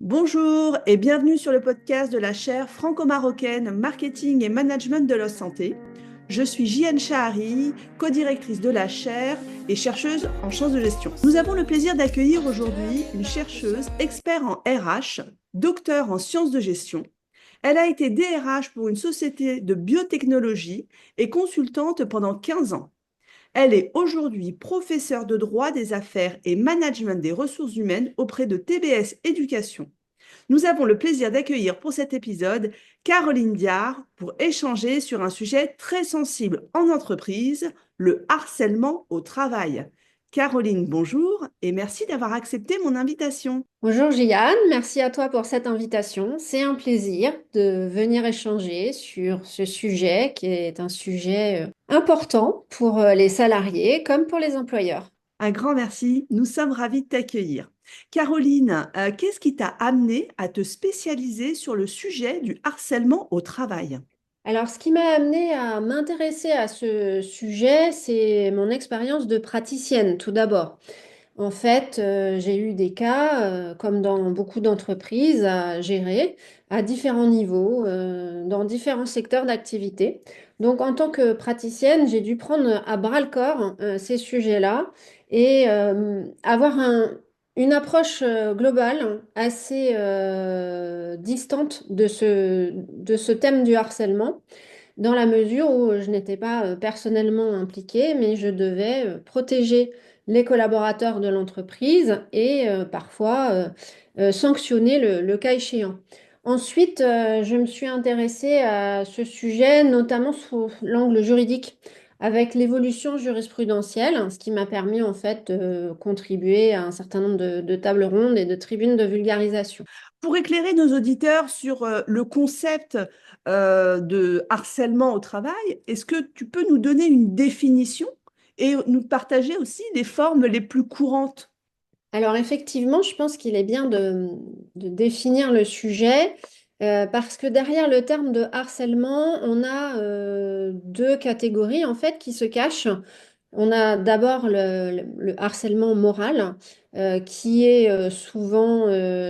Bonjour et bienvenue sur le podcast de la chaire franco-marocaine Marketing et Management de la Santé. Je suis Jiane Chahari, co-directrice de la chaire et chercheuse en sciences de gestion. Nous avons le plaisir d'accueillir aujourd'hui une chercheuse expert en RH, docteur en sciences de gestion. Elle a été DRH pour une société de biotechnologie et consultante pendant 15 ans. Elle est aujourd'hui professeure de droit des affaires et management des ressources humaines auprès de TBS Éducation. Nous avons le plaisir d'accueillir pour cet épisode Caroline Diard pour échanger sur un sujet très sensible en entreprise, le harcèlement au travail. Caroline, bonjour et merci d'avoir accepté mon invitation. Bonjour Gianne, merci à toi pour cette invitation. C'est un plaisir de venir échanger sur ce sujet qui est un sujet important pour les salariés comme pour les employeurs. Un grand merci, nous sommes ravis de t'accueillir. Caroline, qu'est-ce qui t'a amené à te spécialiser sur le sujet du harcèlement au travail? Alors, ce qui m'a amené à m'intéresser à ce sujet, c'est mon expérience de praticienne tout d'abord. En fait, j'ai eu des cas, comme dans beaucoup d'entreprises, à gérer à différents niveaux, dans différents secteurs d'activité. Donc, en tant que praticienne, j'ai dû prendre à bras le corps ces sujets-là et avoir une approche globale assez distante de ce thème du harcèlement dans la mesure où je n'étais pas personnellement impliquée, mais je devais protéger les collaborateurs de l'entreprise et parfois sanctionner le cas échéant. Ensuite, je me suis intéressée à ce sujet, notamment sous l'angle juridique, avec l'évolution jurisprudentielle, ce qui m'a permis en fait de contribuer à un certain nombre de tables rondes et de tribunes de vulgarisation. Pour éclairer nos auditeurs sur le concept de harcèlement au travail, est-ce que tu peux nous donner une définition et nous partager aussi les formes les plus courantes? Alors effectivement, je pense qu'il est bien de définir le sujet parce que derrière le terme de harcèlement, on a deux catégories en fait qui se cachent. On a d'abord le harcèlement moral qui est souvent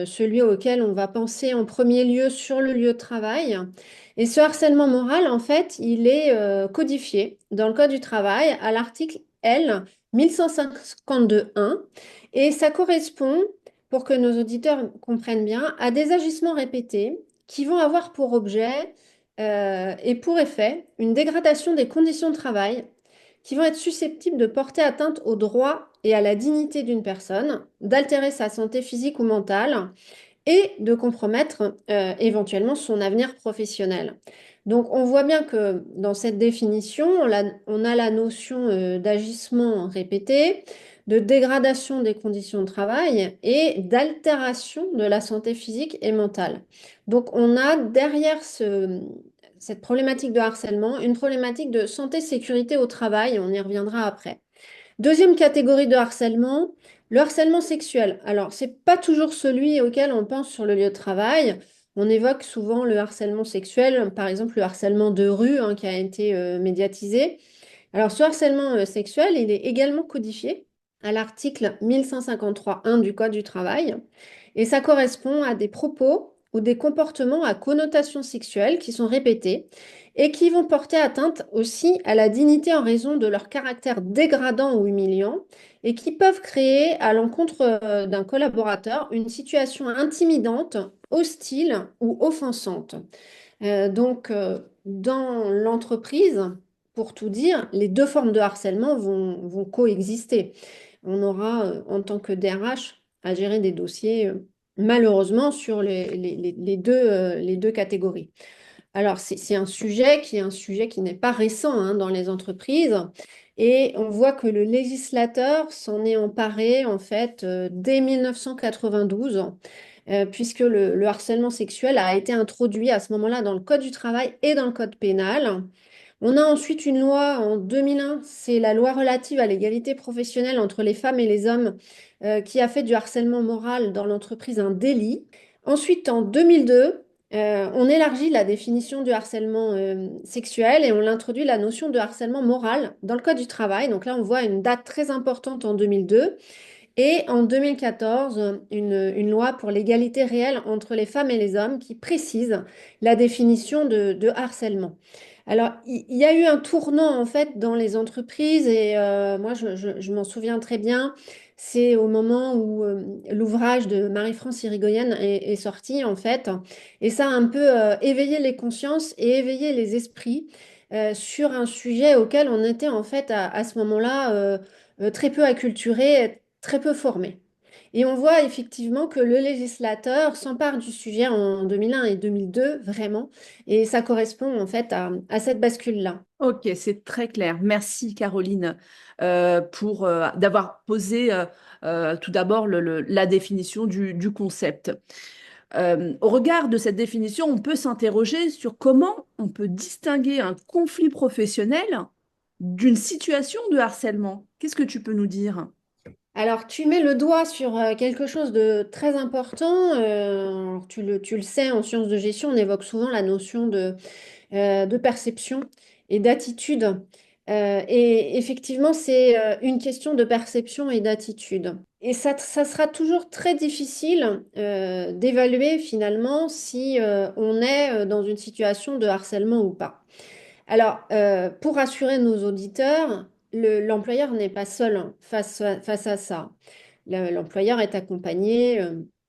celui auquel on va penser en premier lieu sur le lieu de travail. Et ce harcèlement moral, en fait, il est codifié dans le Code du travail à l'article L 1152.1 et ça correspond, pour que nos auditeurs comprennent bien, à des agissements répétés qui vont avoir pour objet et pour effet une dégradation des conditions de travail qui vont être susceptibles de porter atteinte aux droits et à la dignité d'une personne, d'altérer sa santé physique ou mentale et de compromettre éventuellement son avenir professionnel. Donc on voit bien que dans cette définition, on a la notion d'agissement répété, de dégradation des conditions de travail et d'altération de la santé physique et mentale. Donc on a derrière cette problématique de harcèlement une problématique de santé-sécurité au travail, on y reviendra après. Deuxième catégorie de harcèlement, le harcèlement sexuel. Alors, c'est pas toujours celui auquel on pense sur le lieu de travail. On évoque souvent le harcèlement sexuel, par exemple le harcèlement de rue hein, qui a été médiatisé. Alors, ce harcèlement sexuel, il est également codifié à l'article 1153.1 du Code du travail et ça correspond à des propos ou des comportements à connotation sexuelle qui sont répétés et qui vont porter atteinte aussi à la dignité en raison de leur caractère dégradant ou humiliant et qui peuvent créer à l'encontre d'un collaborateur une situation intimidante, hostile ou offensante. Dans l'entreprise, pour tout dire, les deux formes de harcèlement vont coexister. On aura, en tant que DRH, à gérer des dossiers, malheureusement, sur les deux catégories. Alors, c'est un sujet qui n'est pas récent hein, dans les entreprises. Et on voit que le législateur s'en est emparé, en fait, dès 1992, puisque le harcèlement sexuel a été introduit à ce moment-là dans le Code du travail et dans le Code pénal. On a ensuite une loi en 2001, c'est la loi relative à l'égalité professionnelle entre les femmes et les hommes, qui a fait du harcèlement moral dans l'entreprise un délit. Ensuite, en 2002, on élargit la définition du harcèlement sexuel et on introduit la notion de harcèlement moral dans le Code du travail. Donc là, on voit une date très importante en 2002. et en 2014, une loi pour l'égalité réelle entre les femmes et les hommes qui précise la définition de harcèlement. Alors, il y a eu un tournant en fait dans les entreprises et moi, je m'en souviens très bien. C'est au moment où l'ouvrage de Marie-France Irigoyen est sorti en fait, et ça a un peu éveillé les consciences et éveillé les esprits sur un sujet auquel on était en fait à ce moment-là très peu acculturés, très peu formés. Et on voit effectivement que le législateur s'empare du sujet en 2001 et 2002, vraiment, et ça correspond en fait à cette bascule-là. Ok, c'est très clair. Merci Caroline pour d'avoir posé tout d'abord la définition du concept. Au regard de cette définition, on peut s'interroger sur comment on peut distinguer un conflit professionnel d'une situation de harcèlement. Qu'est-ce que tu peux nous dire? Alors, tu mets le doigt sur quelque chose de très important. Tu le sais, en sciences de gestion, on évoque souvent la notion de perception et d'attitude. Et effectivement, c'est une question de perception et d'attitude. Et ça sera toujours très difficile d'évaluer finalement si on est dans une situation de harcèlement ou pas. Alors, pour rassurer nos auditeurs, l'employeur n'est pas seul face à ça. L'employeur est accompagné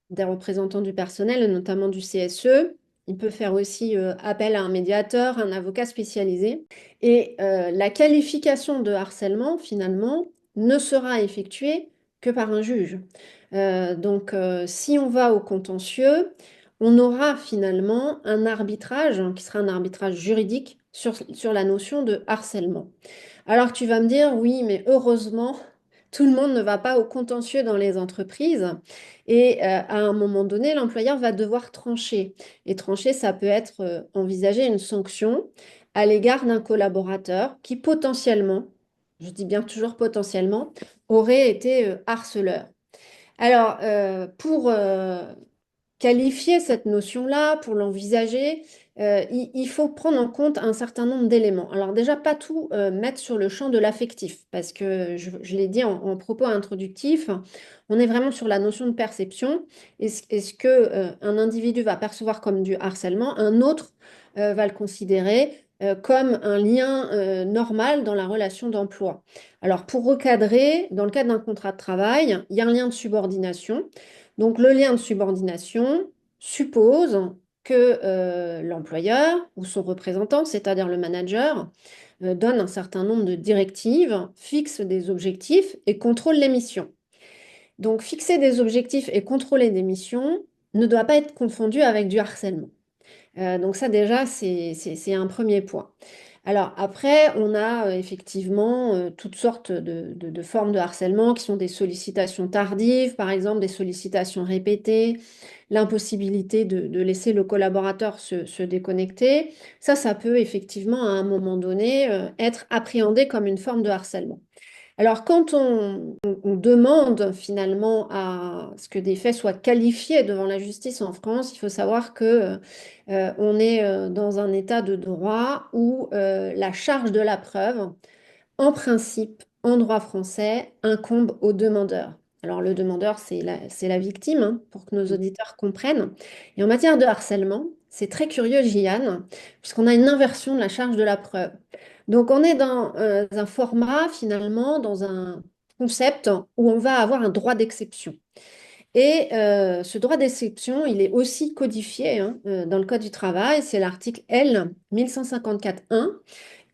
des représentants du personnel, notamment du CSE. Il peut faire aussi appel à un médiateur, un avocat spécialisé. Et la qualification de harcèlement, finalement, ne sera effectuée que par un juge. Donc, si on va au contentieux, on aura finalement un arbitrage qui sera un arbitrage juridique sur la notion de harcèlement. Alors tu vas me dire, oui, mais heureusement, tout le monde ne va pas au contentieux dans les entreprises et à un moment donné, l'employeur va devoir trancher. Et trancher, ça peut être envisager une sanction à l'égard d'un collaborateur qui potentiellement, je dis bien toujours potentiellement, aurait été harceleur. Alors, pour qualifier cette notion-là, pour l'envisager, il faut prendre en compte un certain nombre d'éléments. Alors déjà, pas tout mettre sur le champ de l'affectif, parce que je l'ai dit en propos introductif, on est vraiment sur la notion de perception. Est-ce que un individu va percevoir comme du harcèlement, un autre va le considérer comme un lien normal dans la relation d'emploi. Alors pour recadrer, dans le cadre d'un contrat de travail, il y a un lien de subordination. Donc, le lien de subordination suppose que l'employeur ou son représentant, c'est-à-dire le manager, donne un certain nombre de directives, fixe des objectifs et contrôle les missions. Donc, fixer des objectifs et contrôler des missions ne doit pas être confondu avec du harcèlement. Donc ça déjà, c'est un premier point. Alors après, on a effectivement toutes sortes de formes de harcèlement qui sont des sollicitations tardives, par exemple des sollicitations répétées, l'impossibilité de laisser le collaborateur se déconnecter. Ça peut effectivement à un moment donné être appréhendé comme une forme de harcèlement. Alors, quand on demande finalement à ce que des faits soient qualifiés devant la justice en France, il faut savoir que on est dans un état de droit où la charge de la preuve, en principe, en droit français, incombe au demandeur. Alors, le demandeur, c'est la victime, hein, pour que nos auditeurs comprennent. Et en matière de harcèlement, c'est très curieux, Gianne, puisqu'on a une inversion de la charge de la preuve. Donc, on est dans un format, finalement, dans un concept où on va avoir un droit d'exception. Et ce droit d'exception, il est aussi codifié hein, dans le Code du travail, c'est l'article L 1154-1.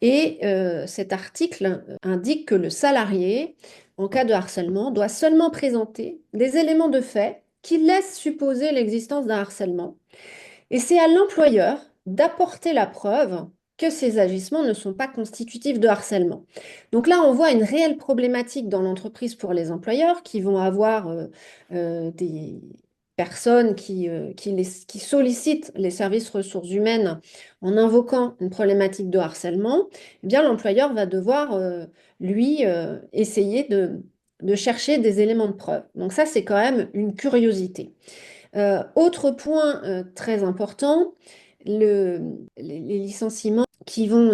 Et cet article indique que le salarié, en cas de harcèlement, doit seulement présenter des éléments de fait qui laissent supposer l'existence d'un harcèlement. Et c'est à l'employeur d'apporter la preuve que ces agissements ne sont pas constitutifs de harcèlement. Donc là, on voit une réelle problématique dans l'entreprise pour les employeurs qui vont avoir des personnes qui sollicitent les services ressources humaines en invoquant une problématique de harcèlement. Eh bien, l'employeur va devoir, lui, essayer de chercher des éléments de preuve. Donc ça, c'est quand même une curiosité. Autre point très important, le- les licenciements qui vont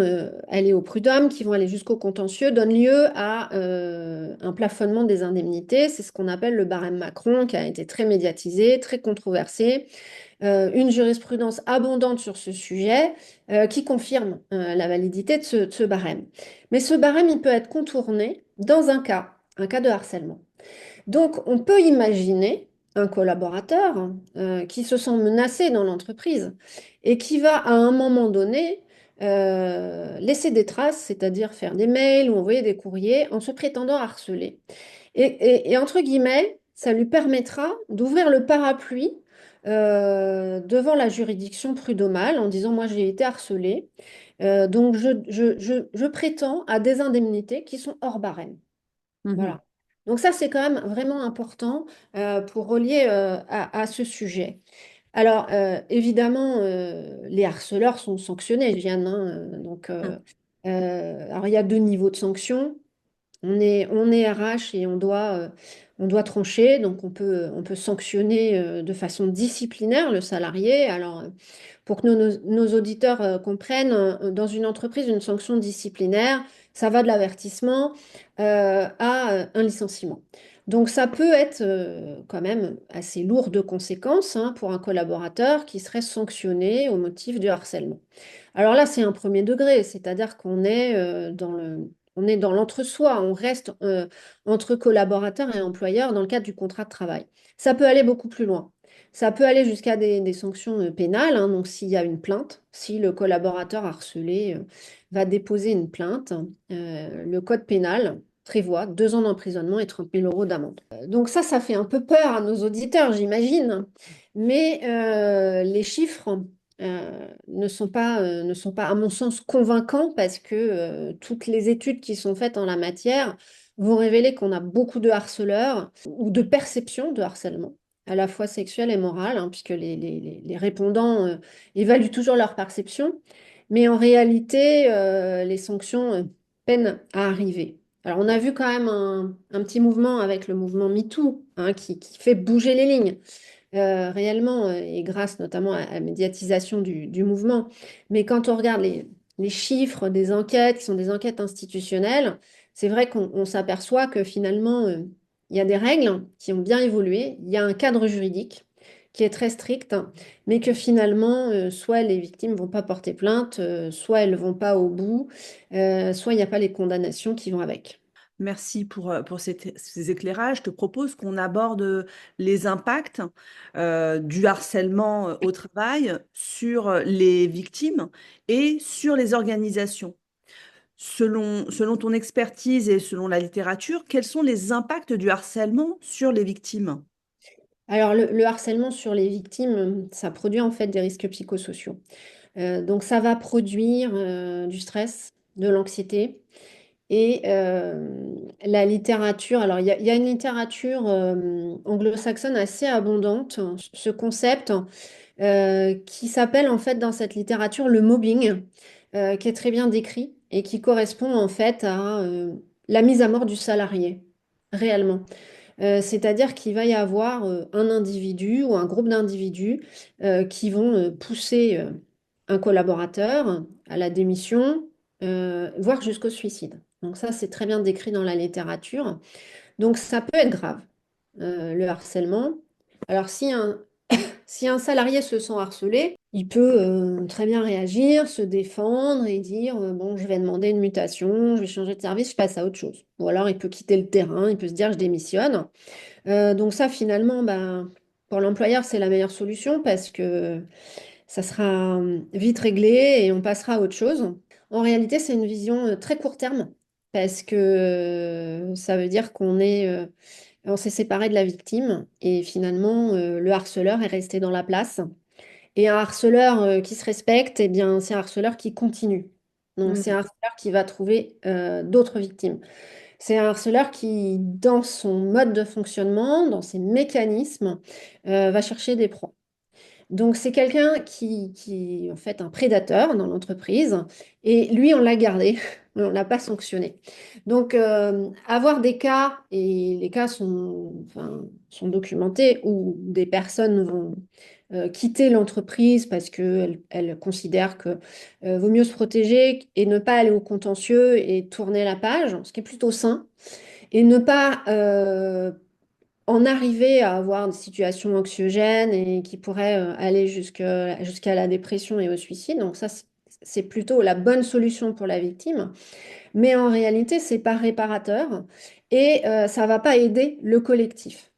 aller au prud'homme, qui vont aller jusqu'au contentieux, donnent lieu à un plafonnement des indemnités. C'est ce qu'on appelle le barème Macron, qui a été très médiatisé, très controversé. Une jurisprudence abondante sur ce sujet qui confirme la validité de ce barème. Mais ce barème, il peut être contourné dans un cas de harcèlement. Donc, on peut imaginer un collaborateur qui se sent menacé dans l'entreprise et qui va à un moment donné laisser des traces, c'est-à-dire faire des mails ou envoyer des courriers en se prétendant harcelé. Et entre guillemets, ça lui permettra d'ouvrir le parapluie devant la juridiction prud'homale en disant, moi j'ai été harcelé, donc je prétends à des indemnités qui sont hors barème. Mhm. Voilà. Donc ça, c'est quand même vraiment important pour relier à ce sujet. Alors, évidemment, les harceleurs sont sanctionnés, Jeanne, hein, alors, il y a deux niveaux de sanctions. On est RH et on doit trancher, donc on peut sanctionner de façon disciplinaire le salarié. Alors, pour que nos auditeurs comprennent, dans une entreprise, une sanction disciplinaire, ça va de l'avertissement à un licenciement. Donc ça peut être quand même assez lourd de conséquences hein, pour un collaborateur qui serait sanctionné au motif du harcèlement. Alors là, c'est un premier degré, c'est-à-dire qu'on est on est dans l'entre-soi, on reste entre collaborateurs et employeurs dans le cadre du contrat de travail. Ça peut aller beaucoup plus loin. Ça peut aller jusqu'à des sanctions pénales, hein, donc s'il y a une plainte, si le collaborateur harcelé va déposer une plainte, le code pénal prévoit 2 ans d'emprisonnement et 30 000 € d'amende. Donc ça fait un peu peur à nos auditeurs, j'imagine, mais les chiffres ne sont pas, à mon sens, convaincants parce que toutes les études qui sont faites en la matière vont révéler qu'on a beaucoup de harceleurs ou de perceptions de harcèlement, à la fois sexuel et moral, hein, puisque les répondants évaluent toujours leur perception, mais en réalité, les sanctions peinent à arriver. Alors, on a vu quand même un petit mouvement avec le mouvement MeToo, hein, qui fait bouger les lignes réellement, et grâce notamment à la médiatisation du mouvement. Mais quand on regarde les chiffres des enquêtes, qui sont des enquêtes institutionnelles, c'est vrai qu'on s'aperçoit que finalement, il y a des règles qui ont bien évolué, il y a un cadre juridique qui est très strict, mais que finalement, soit les victimes vont pas porter plainte, soit elles vont pas au bout, soit il n'y a pas les condamnations qui vont avec. Merci pour ces éclairages. Je te propose qu'on aborde les impacts du harcèlement au travail sur les victimes et sur les organisations. Selon ton expertise et selon la littérature, quels sont les impacts du harcèlement sur les victimes? Alors, le harcèlement sur les victimes, ça produit en fait des risques psychosociaux. Donc ça va produire du stress, de l'anxiété. Et la littérature, alors il y a une littérature anglo-saxonne assez abondante, ce concept qui s'appelle en fait dans cette littérature le mobbing, qui est très bien décrit et qui correspond en fait à la mise à mort du salarié, réellement. C'est-à-dire qu'il va y avoir un individu ou un groupe d'individus qui vont pousser un collaborateur à la démission, voire jusqu'au suicide. Donc ça, c'est très bien décrit dans la littérature. Donc ça peut être grave, le harcèlement. Alors si un salarié se sent harcelé, il peut très bien réagir, se défendre et dire, bon, je vais demander une mutation, je vais changer de service, je passe à autre chose. Ou alors il peut quitter le terrain, il peut se dire, je démissionne. Donc ça, finalement, ben, pour l'employeur, c'est la meilleure solution parce que ça sera vite réglé et on passera à autre chose. En réalité, c'est une vision très court terme parce que ça veut dire on s'est séparé de la victime et finalement, le harceleur est resté dans la place. Et un harceleur qui se respecte, eh bien, c'est un harceleur qui continue. Donc, c'est un harceleur qui va trouver d'autres victimes. C'est un harceleur qui, dans son mode de fonctionnement, dans ses mécanismes, va chercher des proies. Donc, c'est quelqu'un qui est en fait un prédateur dans l'entreprise et lui, on l'a gardé, on ne l'a pas sanctionné. Donc, avoir des cas, et les cas sont, enfin, sont documentés, où des personnes vont quitter l'entreprise parce qu'elle considère que vaut mieux se protéger et ne pas aller au contentieux et tourner la page, ce qui est plutôt sain, et ne pas en arriver à avoir des situations anxiogènes et qui pourraient aller jusqu'à la dépression et au suicide. Donc ça, c'est plutôt la bonne solution pour la victime. Mais en réalité, c'est pas réparateur et ça va pas aider le collectif.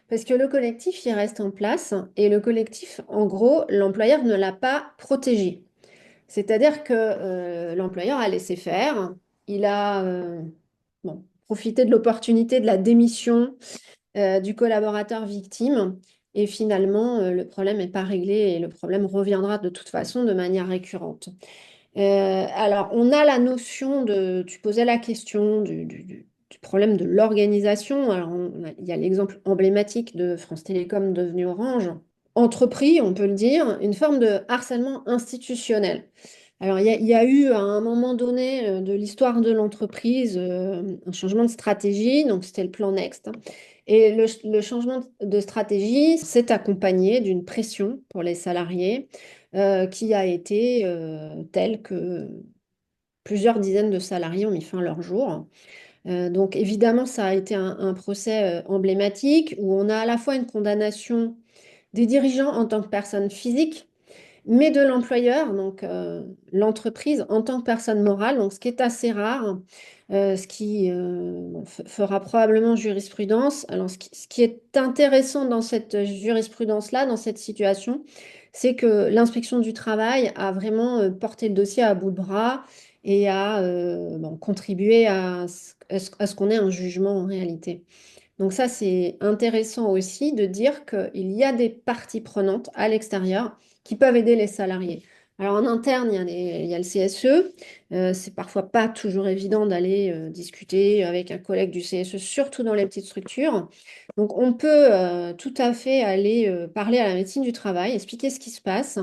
Parce que le collectif, il reste en place et le collectif, en gros, l'employeur ne l'a pas protégé. C'est-à-dire que l'employeur a laissé faire, il a bon, profité de l'opportunité de la démission du collaborateur victime et finalement, le problème n'est pas réglé et le problème reviendra de toute façon de manière récurrente. Alors, on a la notion de, tu posais la question du problème de l'organisation. Alors, il y a l'exemple emblématique de France Télécom devenu Orange. Entrepris, on peut le dire, une forme de harcèlement institutionnel. Alors, il y a eu à un moment donné de l'histoire de l'entreprise un changement de stratégie, donc c'était le plan Next, hein. Et le changement de stratégie s'est accompagné d'une pression pour les salariés qui a été telle que plusieurs dizaines de salariés ont mis fin à leur jour. Donc évidemment, ça a été un procès emblématique où on a à la fois une condamnation des dirigeants en tant que personnes physiques, mais de l'employeur, donc l'entreprise en tant que personne morale, donc ce qui est assez rare, ce qui bon, fera probablement jurisprudence. Alors ce qui est intéressant dans cette jurisprudence-là, dans cette situation, c'est que l'inspection du travail a vraiment porté le dossier à bout de bras et a bon, contribué à ce qu'on ait un jugement en réalité. Donc ça, c'est intéressant aussi de dire qu'il y a des parties prenantes à l'extérieur qui peuvent aider les salariés. Alors en interne, il y a le CSE. C'est parfois pas toujours évident d'aller discuter avec un collègue du CSE, surtout dans les petites structures. Donc on peut tout à fait aller parler à la médecine du travail, expliquer ce qui se passe.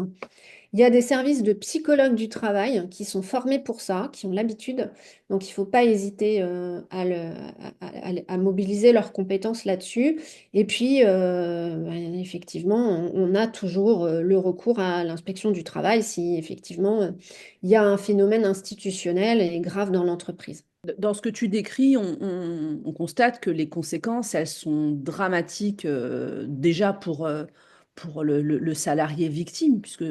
Il y a des services de psychologues du travail qui sont formés pour ça, qui ont l'habitude. Donc, il ne faut pas hésiter à mobiliser leurs compétences là-dessus. Et puis, ben, effectivement, on a toujours le recours à l'inspection du travail si effectivement il y a un phénomène institutionnel et grave dans l'entreprise. Dans ce que tu décris, on constate que les conséquences, elles sont dramatiques déjà pour le salarié victime, puisque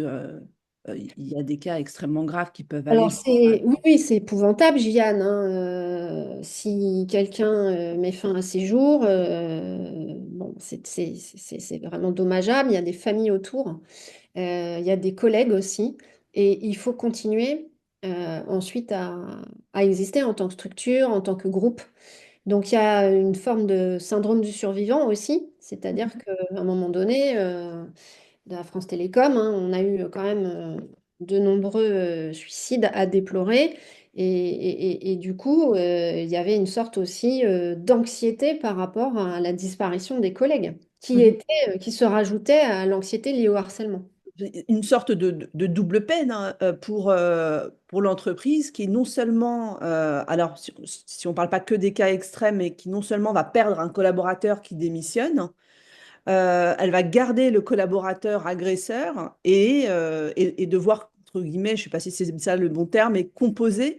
il y a des cas extrêmement graves qui peuvent Alors, aller. oui, oui, c'est épouvantable, Gianne, hein. Si quelqu'un met fin à ses jours, bon, c'est vraiment dommageable. Il y a des familles autour, il y a des collègues aussi. Et il faut continuer ensuite à exister en tant que structure, en tant que groupe. Donc, il y a une forme de syndrome du survivant aussi, c'est-à-dire qu'à un moment donné, de la France Télécom, hein, on a eu quand même de nombreux suicides à déplorer. Et du coup, il y avait une sorte aussi d'anxiété par rapport à la disparition des collègues, qui se rajoutait à l'anxiété liée au harcèlement. Une sorte de double peine hein, pour l'entreprise qui est non seulement, alors si on ne parle pas que des cas extrêmes, mais qui non seulement va perdre un collaborateur qui démissionne, elle va garder le collaborateur agresseur et devoir, entre guillemets, je ne sais pas si c'est ça le bon terme, mais composer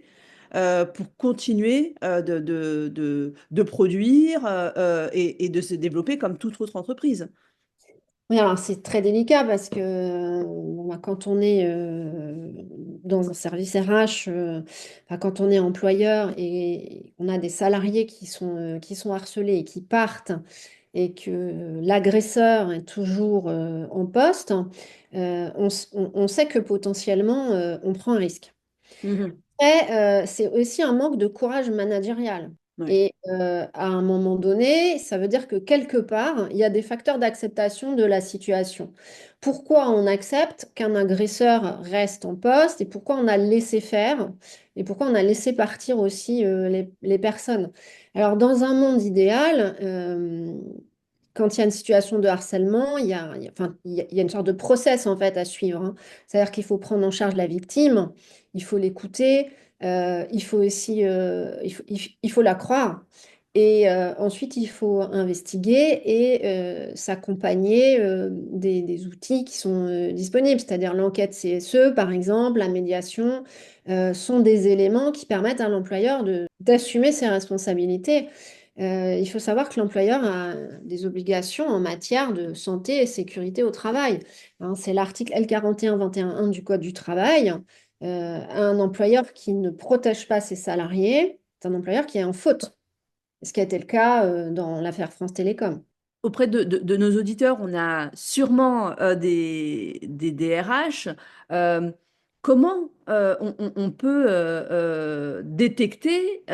pour continuer de produire et de se développer comme toute autre entreprise. Oui, alors c'est très délicat parce que bon, bah, quand on est dans un service RH, enfin, quand on est employeur et on a des salariés qui sont harcelés et qui partent et que l'agresseur est toujours en poste, on sait que potentiellement on prend un risque. Mhm. Après, c'est aussi un manque de courage managérial. Ouais. Et à un moment donné, ça veut dire que quelque part, il y a des facteurs d'acceptation de la situation. Pourquoi on accepte qu'un agresseur reste en poste et pourquoi on a laissé faire et pourquoi on a laissé partir aussi les personnes. Alors, dans un monde idéal, quand il y a une situation de harcèlement, enfin, il y a une sorte de process en fait à suivre, hein. C'est-à-dire qu'il faut prendre en charge la victime, il faut l'écouter, il faut aussi, il faut la croire. Et ensuite, il faut investiguer et s'accompagner des outils qui sont disponibles, c'est-à-dire l'enquête CSE, par exemple, la médiation, sont des éléments qui permettent à l'employeur d'assumer ses responsabilités. Il faut savoir que l'employeur a des obligations en matière de santé et sécurité au travail. Hein, c'est l'article L 41 21 du Code du travail. Un employeur qui ne protège pas ses salariés, c'est un employeur qui est en faute. Ce qui a été le cas dans l'affaire France Télécom. Auprès de nos auditeurs, on a sûrement des DRH. Euh, comment on peut détecter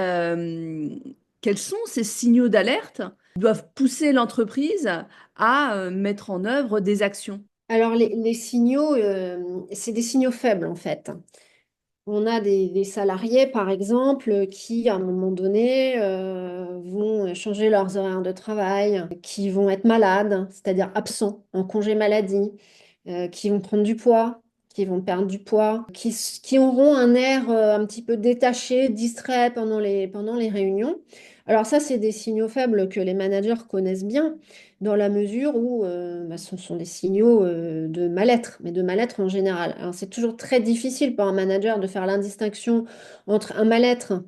quels sont ces signaux d'alerte qui doivent pousser l'entreprise à mettre en œuvre des actions? Alors, les signaux, c'est des signaux faibles en fait. On a des salariés, par exemple, qui, à un moment donné, vont changer leurs horaires de travail, qui vont être malades, c'est-à-dire absents, en congé maladie, qui vont prendre du poids, qui vont perdre du poids, qui auront un air un petit peu détaché, distrait pendant les réunions. Alors ça, c'est des signaux faibles que les managers connaissent bien, dans la mesure où bah, ce sont des signaux de mal-être, mais de mal-être en général. Alors c'est toujours très difficile pour un manager de faire l'indistinction entre un mal-être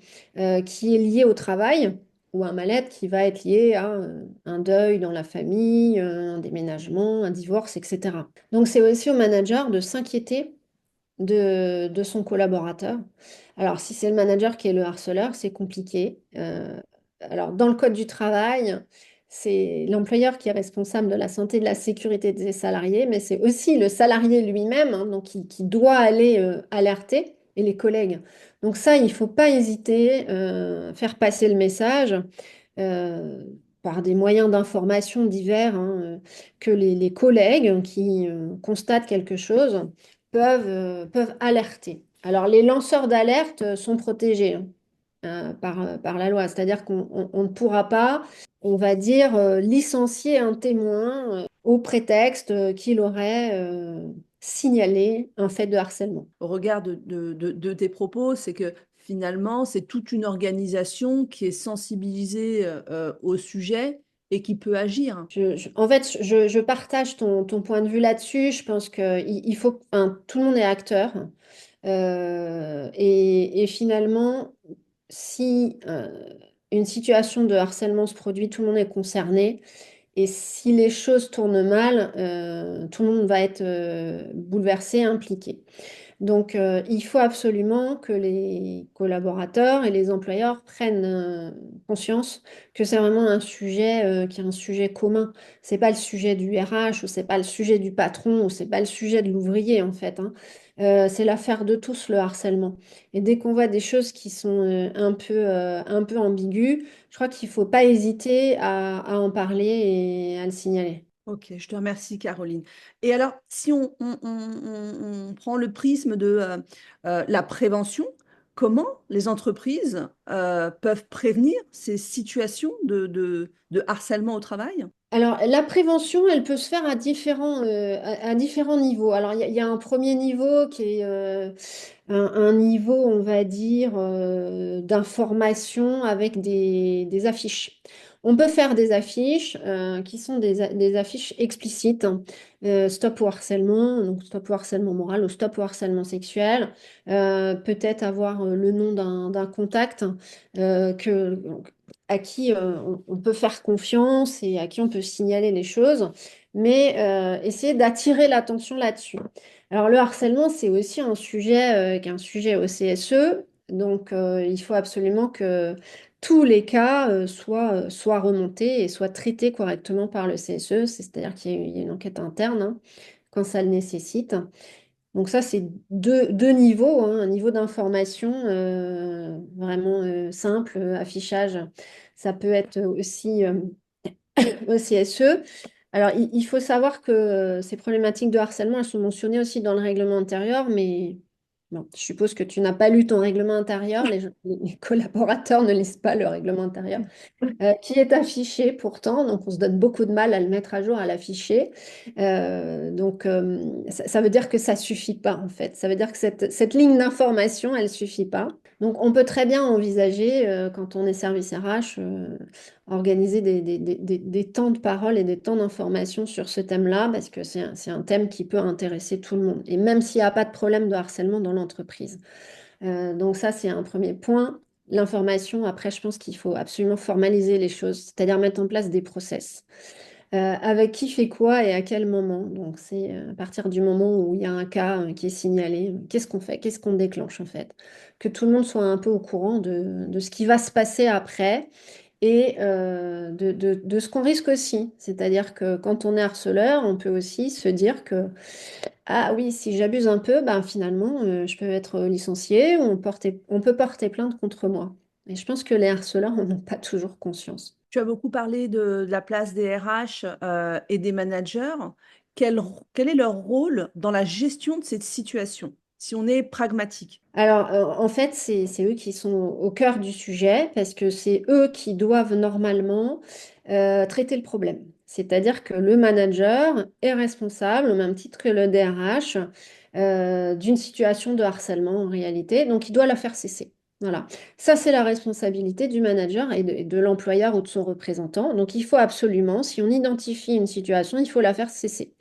qui est lié au travail, ou un mal-être qui va être lié à un deuil dans la famille, un déménagement, un divorce, etc. Donc c'est aussi au manager de s'inquiéter de son collaborateur. Alors si c'est le manager qui est le harceleur, c'est compliqué. Alors dans le code du travail, c'est l'employeur qui est responsable de la santé et de la sécurité des salariés, mais c'est aussi le salarié lui-même, hein, donc qui doit aller alerter, et les collègues. Donc ça, il ne faut pas hésiter, faire passer le message euh, par des moyens d'information divers, hein, que les collègues qui constatent quelque chose peuvent alerter. Alors, les lanceurs d'alerte sont protégés, hein, par la loi, c'est-à-dire on ne pourra pas, on va dire, licencier un témoin au prétexte qu'il aurait signalé un fait de harcèlement. Au regard de tes propos, c'est que finalement, c'est toute une organisation qui est sensibilisée au sujet et qui peut agir. En fait, je partage ton point de vue là-dessus. Je pense qu'il faut, hein, tout le monde est acteur. Et finalement, si une situation de harcèlement se produit, tout le monde est concerné. Et si les choses tournent mal, tout le monde va être bouleversé, impliqué. Donc, il faut absolument que les collaborateurs et les employeurs prennent conscience que c'est vraiment un sujet qui est un sujet commun. C'est pas le sujet du RH ou c'est pas le sujet du patron ou c'est pas le sujet de l'ouvrier en fait, hein. C'est l'affaire de tous le harcèlement. Et dès qu'on voit des choses qui sont un peu ambiguës, je crois qu'il faut pas hésiter à en parler et à le signaler. Ok, je te remercie, Caroline. Et alors, si on prend le prisme de la prévention, comment les entreprises peuvent prévenir ces situations de harcèlement au travail? Alors, la prévention, elle peut se faire à différents niveaux. Alors, il y a un premier niveau qui est un niveau, on va dire, d'information avec des affiches. On peut faire des affiches qui sont des affiches explicites, hein. Stop au harcèlement, donc stop au harcèlement moral ou stop au harcèlement sexuel. Peut-être avoir le nom d'un contact donc, à qui on peut faire confiance et à qui on peut signaler les choses, mais essayer d'attirer l'attention là-dessus. Alors, le harcèlement, c'est aussi un sujet qui est un sujet au CSE. Donc, il faut absolument que tous les cas soient remontés et soient traités correctement par le CSE. C'est-à-dire qu'il y a une enquête interne, hein, quand ça le nécessite. Donc, ça, c'est deux niveaux, hein, un niveau d'information vraiment simple, affichage. Ça peut être aussi au CSE. Alors, il faut savoir que ces problématiques de harcèlement, elles sont mentionnées aussi dans le règlement intérieur, mais Bon, je suppose que tu n'as pas lu ton règlement intérieur. Les collaborateurs ne lisent pas le règlement intérieur, qui est affiché pourtant. Donc, on se donne beaucoup de mal à le mettre à jour, à l'afficher. Ça veut dire que ça suffit pas, en fait. Ça veut dire que cette ligne d'information, elle suffit pas. Donc, on peut très bien envisager, quand on est service RH, organiser des temps de parole et des temps d'information sur ce thème-là, parce que c'est un thème qui peut intéresser tout le monde. Et même s'il n'y a pas de problème de harcèlement dans l'entreprise. Donc ça, c'est un premier point. L'information, après, je pense qu'il faut absolument formaliser les choses, c'est-à-dire mettre en place des process. Avec qui fait quoi et à quel moment. Donc c'est à partir du moment où il y a un cas qui est signalé, qu'est-ce qu'on fait, qu'est-ce qu'on déclenche en fait. Que tout le monde soit un peu au courant de ce qui va se passer après et de ce qu'on risque aussi. C'est-à-dire que quand on est harceleur, on peut aussi se dire que ah oui, si j'abuse un peu, ben finalement, je peux être licenciée ou on peut porter plainte contre moi. Et je pense que les harceleurs n'en ont pas toujours conscience. Tu as beaucoup parlé de la place des RH et des managers. Quel est leur rôle dans la gestion de cette situation, si on est pragmatique? Alors, en fait, c'est eux qui sont au cœur du sujet parce que c'est eux qui doivent normalement traiter le problème. C'est-à-dire que le manager est responsable, au même titre que le DRH, d'une situation de harcèlement en réalité. Donc, il doit la faire cesser. Voilà. Ça, c'est la responsabilité du manager et de l'employeur ou de son représentant. Donc, il faut absolument, si on identifie une situation, il faut la faire cesser.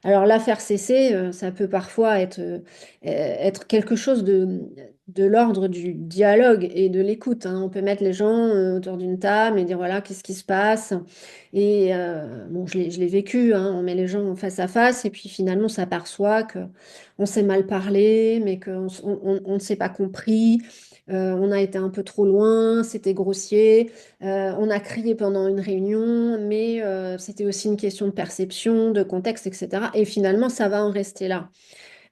Alors, la faire cesser, ça peut parfois être quelque chose de l'ordre du dialogue et de l'écoute, hein. On peut mettre les gens autour d'une table et dire, voilà, qu'est-ce qui se passe? Et bon, je l'ai vécu, hein. On met les gens face à face et puis finalement, on s'aperçoit que on s'est mal parlé, mais on ne s'est pas compris. On a été un peu trop loin, c'était grossier. On a crié pendant une réunion, mais c'était aussi une question de perception, de contexte, etc. Et finalement, ça va en rester là.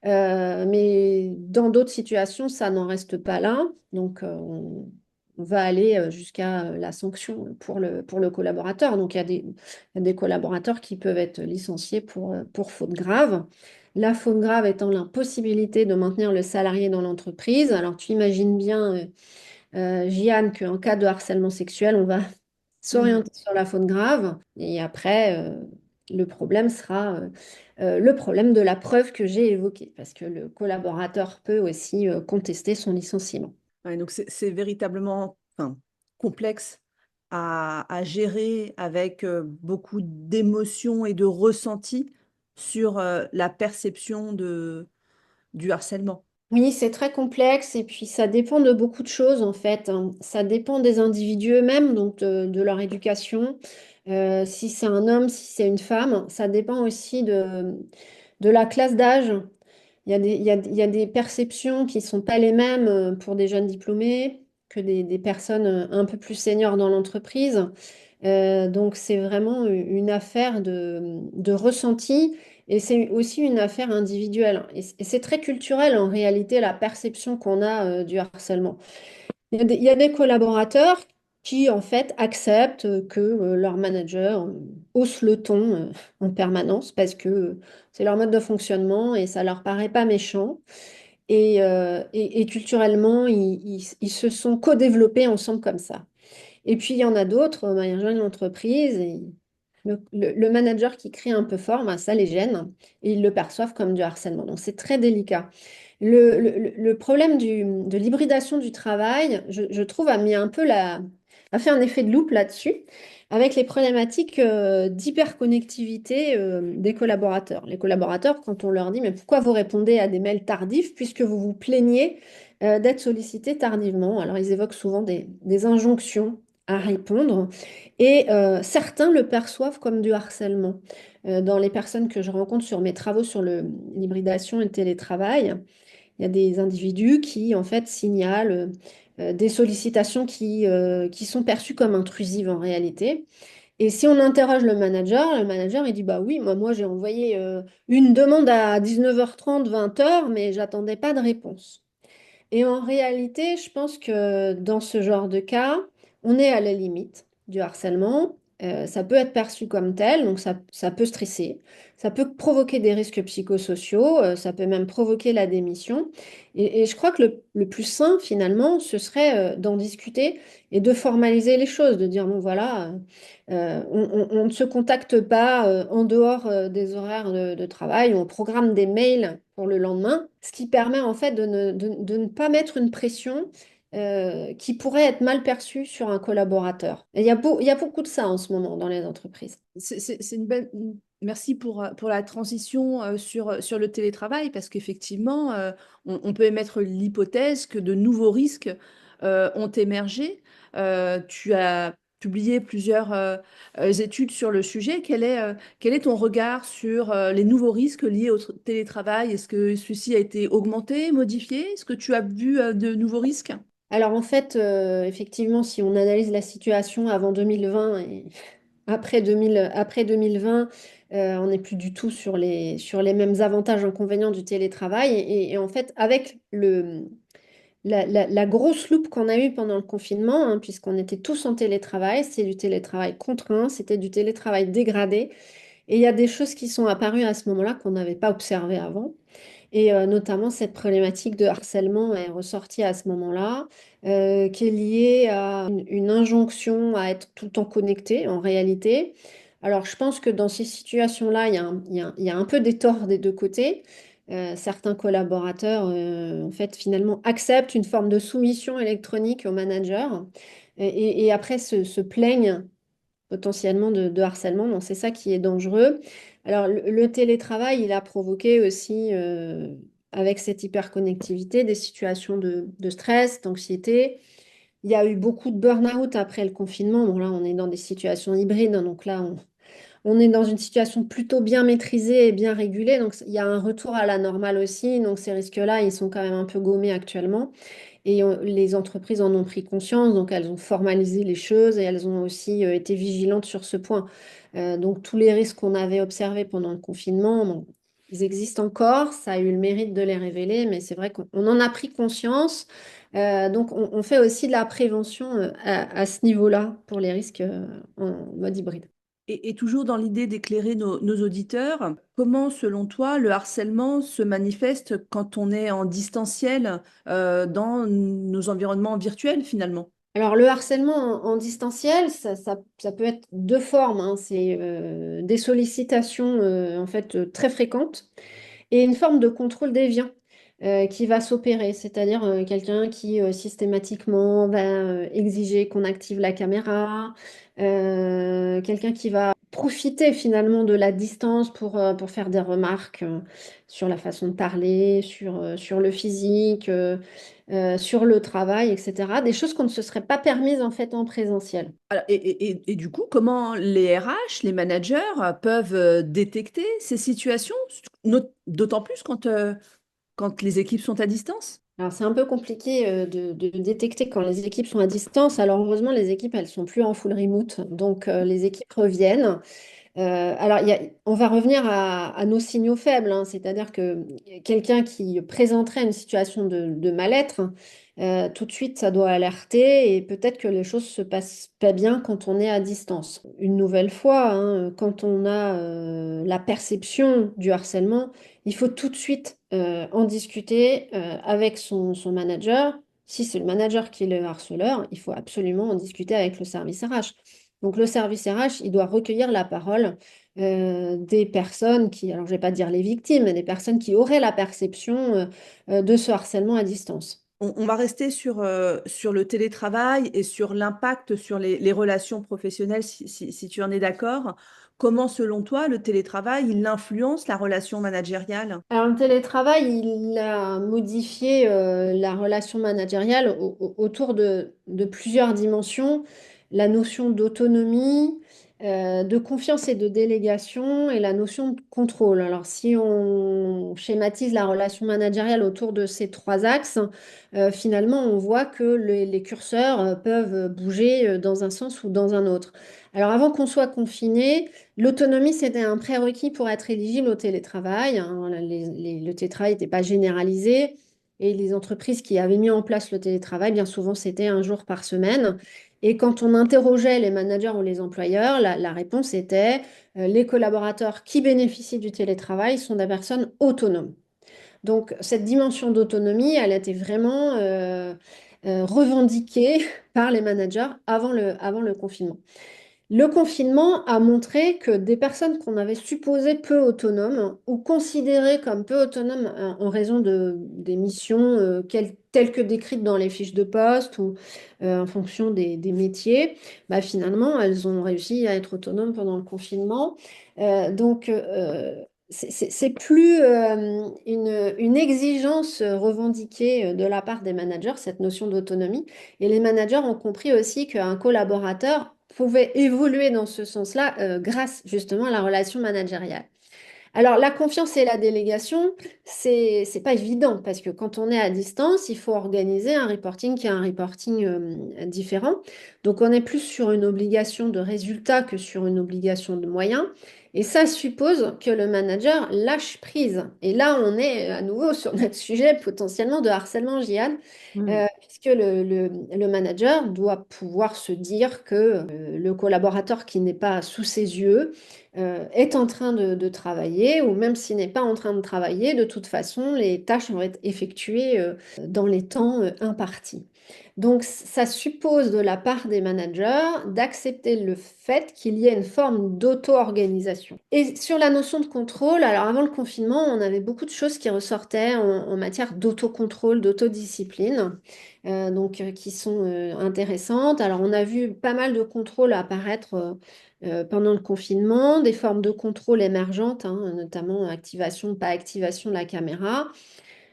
Mais dans d'autres situations, ça n'en reste pas là. Donc, on va aller jusqu'à la sanction pour le collaborateur. Donc, il y a des collaborateurs qui peuvent être licenciés pour faute grave. La faute grave étant l'impossibilité de maintenir le salarié dans l'entreprise. Alors, tu imagines bien, Jeanne, qu'en cas de harcèlement sexuel, on va Mhm. s'orienter sur la faute grave. Et après, le problème sera le problème de la preuve que j'ai évoquée, parce que le collaborateur peut aussi contester son licenciement. Ouais, donc c'est véritablement, enfin, complexe à gérer avec beaucoup d'émotions et de ressentis sur la perception du harcèlement. Oui, c'est très complexe et puis ça dépend de beaucoup de choses en fait, hein. Ça dépend des individus eux-mêmes, donc de leur éducation. Si c'est un homme, si c'est une femme, ça dépend aussi de la classe d'âge. Il y a des perceptions qui ne sont pas les mêmes pour des jeunes diplômés que des personnes un peu plus seniors dans l'entreprise. Donc c'est vraiment une affaire de ressenti et c'est aussi une affaire individuelle. Et c'est très culturel en réalité la perception qu'on a du harcèlement. Il y a des collaborateurs qui en fait acceptent que leur manager hausse le ton en permanence parce que c'est leur mode de fonctionnement et ça leur paraît pas méchant. Et culturellement, ils se sont co-développés ensemble comme ça. Et puis, il y en a d'autres, il rejoignent l'entreprise et le manager qui crie un peu fort, ben, ça les gêne et ils le perçoivent comme du harcèlement. Donc, c'est très délicat. Le problème de l'hybridation du travail, je trouve, a fait un effet de loupe là-dessus, avec les problématiques d'hyperconnectivité des collaborateurs. Les collaborateurs, quand on leur dit, mais pourquoi vous répondez à des mails tardifs puisque vous vous plaignez d'être sollicité tardivement? Alors, ils évoquent souvent des injonctions à répondre et certains le perçoivent comme du harcèlement. Dans les personnes que je rencontre sur mes travaux sur l'hybridation et le télétravail, il y a des individus qui, en fait, signalent des sollicitations qui sont perçues comme intrusives en réalité. Et si on interroge le manager, il dit, bah oui, moi j'ai envoyé une demande à 19h30, 20h, mais j'attendais pas de réponse. Et en réalité, je pense que dans ce genre de cas, on est à la limite du harcèlement. Ça peut être perçu comme tel, donc ça peut stresser, ça peut provoquer des risques psychosociaux, ça peut même provoquer la démission. Et je crois que le plus sain, finalement, ce serait d'en discuter et de formaliser les choses, de dire, bon voilà, on ne se contacte pas en dehors des horaires de travail, on programme des mails pour le lendemain, ce qui permet en fait de ne pas mettre une pression qui pourrait être mal perçue sur un collaborateur. Et il y a beaucoup de ça en ce moment dans les entreprises. C'est une belle... Merci pour la transition sur le télétravail, parce qu'effectivement, on peut émettre l'hypothèse que de nouveaux risques ont émergé. Tu as publié plusieurs études sur le sujet. Quel est ton regard sur les nouveaux risques liés au télétravail? Est-ce que ceci a été augmenté, modifié? Est-ce que tu as vu de nouveaux risques? Alors en fait, effectivement, si on analyse la situation avant 2020 et après 2020, on n'est plus du tout sur les mêmes avantages inconvénients du télétravail. Et en fait, avec la grosse loupe qu'on a eue pendant le confinement, hein, puisqu'on était tous en télétravail, c'est du télétravail contraint, c'était du télétravail dégradé. Et il y a des choses qui sont apparues à ce moment-là qu'on n'avait pas observées avant. Et notamment, cette problématique de harcèlement est ressortie à ce moment-là, qui est liée à une injonction à être tout le temps connecté en réalité. Alors, je pense que dans ces situations-là, il y a un peu des torts des deux côtés. Certains collaborateurs, en fait, finalement, acceptent une forme de soumission électronique au manager et après se plaignent potentiellement de harcèlement. Donc, c'est ça qui est dangereux. Alors, le télétravail, il a provoqué aussi, avec cette hyperconnectivité, des situations de stress, d'anxiété. Il y a eu beaucoup de burn-out après le confinement. Bon, là, on est dans des situations hybrides, hein, donc là, on est dans une situation plutôt bien maîtrisée et bien régulée. Donc, il y a un retour à la normale aussi. Donc, ces risques-là, ils sont quand même un peu gommés actuellement. Et les entreprises en ont pris conscience, donc elles ont formalisé les choses et elles ont aussi été vigilantes sur ce point. Donc tous les risques qu'on avait observés pendant le confinement, bon, ils existent encore, ça a eu le mérite de les révéler, mais c'est vrai qu'on en a pris conscience. Donc on fait aussi de la prévention à ce niveau-là pour les risques en mode hybride. Et toujours dans l'idée d'éclairer nos auditeurs, comment, selon toi, le harcèlement se manifeste quand on est en distanciel dans nos environnements virtuels, finalement? Alors, le harcèlement en distanciel, ça peut être deux formes, hein. C'est des sollicitations en fait très fréquentes et une forme de contrôle déviant qui va s'opérer, c'est-à-dire quelqu'un qui systématiquement va exiger qu'on active la caméra, quelqu'un qui va profiter finalement de la distance pour faire des remarques sur la façon de parler, sur le physique, sur le travail, etc. Des choses qu'on ne se serait pas permises en fait en présentiel. Alors, et du coup, comment les RH, les managers peuvent détecter ces situations, d'autant plus quand les équipes sont à distance? Alors, c'est un peu compliqué de détecter quand les équipes sont à distance. Alors, heureusement, les équipes, elles sont plus en full remote. Donc, les équipes reviennent. Alors, on va revenir à nos signaux faibles, hein. C'est-à-dire que quelqu'un qui présenterait une situation de mal-être, tout de suite, ça doit alerter et peut-être que les choses se passent pas bien quand on est à distance. Une nouvelle fois, hein, quand on a la perception du harcèlement, il faut tout de suite en discuter avec son manager. Si c'est le manager qui est le harceleur, il faut absolument en discuter avec le service RH. Donc le service RH, il doit recueillir la parole des personnes qui, alors je vais pas dire les victimes, mais des personnes qui auraient la perception de ce harcèlement à distance. On va rester sur le télétravail et sur l'impact sur les relations professionnelles, si tu en es d'accord. Comment, selon toi, le télétravail, il influence la relation managériale? Alors le télétravail, il a modifié la relation managériale autour de plusieurs dimensions. La notion d'autonomie, de confiance et de délégation et la notion de contrôle. Alors si on schématise la relation managériale autour de ces trois axes, finalement on voit que les curseurs peuvent bouger dans un sens ou dans un autre. Alors avant qu'on soit confiné, l'autonomie, c'était un prérequis pour être éligible au télétravail, hein. Le télétravail n'était pas généralisé. Et les entreprises qui avaient mis en place le télétravail, bien souvent, c'était un jour par semaine. Et quand on interrogeait les managers ou les employeurs, la réponse était les collaborateurs qui bénéficient du télétravail sont des personnes autonomes. Donc, cette dimension d'autonomie, elle a été vraiment revendiquée par les managers avant le confinement. Le confinement a montré que des personnes qu'on avait supposées peu autonomes ou considérées comme peu autonomes en raison des missions telles que décrites dans les fiches de poste ou en fonction des métiers, bah, finalement, elles ont réussi à être autonomes pendant le confinement. C'est plus une exigence revendiquée de la part des managers, cette notion d'autonomie. Et les managers ont compris aussi qu'un collaborateur pouvait évoluer dans ce sens-là grâce justement à la relation managériale. Alors, la confiance et la délégation, c'est pas évident parce que quand on est à distance, il faut organiser un reporting qui est un reporting différent. Donc, on est plus sur une obligation de résultat que sur une obligation de moyens. Et ça suppose que le manager lâche prise. Et là, on est à nouveau sur notre sujet potentiellement de harcèlement Jian, Mm. puisque le manager doit pouvoir se dire que le collaborateur qui n'est pas sous ses yeux, est en train de travailler, ou même s'il n'est pas en train de travailler, de toute façon, les tâches vont être effectuées dans les temps impartis. Donc, ça suppose de la part des managers d'accepter le fait qu'il y ait une forme d'auto-organisation. Et sur la notion de contrôle, alors avant le confinement, on avait beaucoup de choses qui ressortaient en matière d'autocontrôle, d'autodiscipline, qui sont intéressantes. Alors, on a vu pas mal de contrôles apparaître pendant le confinement, des formes de contrôle émergentes, hein, notamment activation, pas activation de la caméra.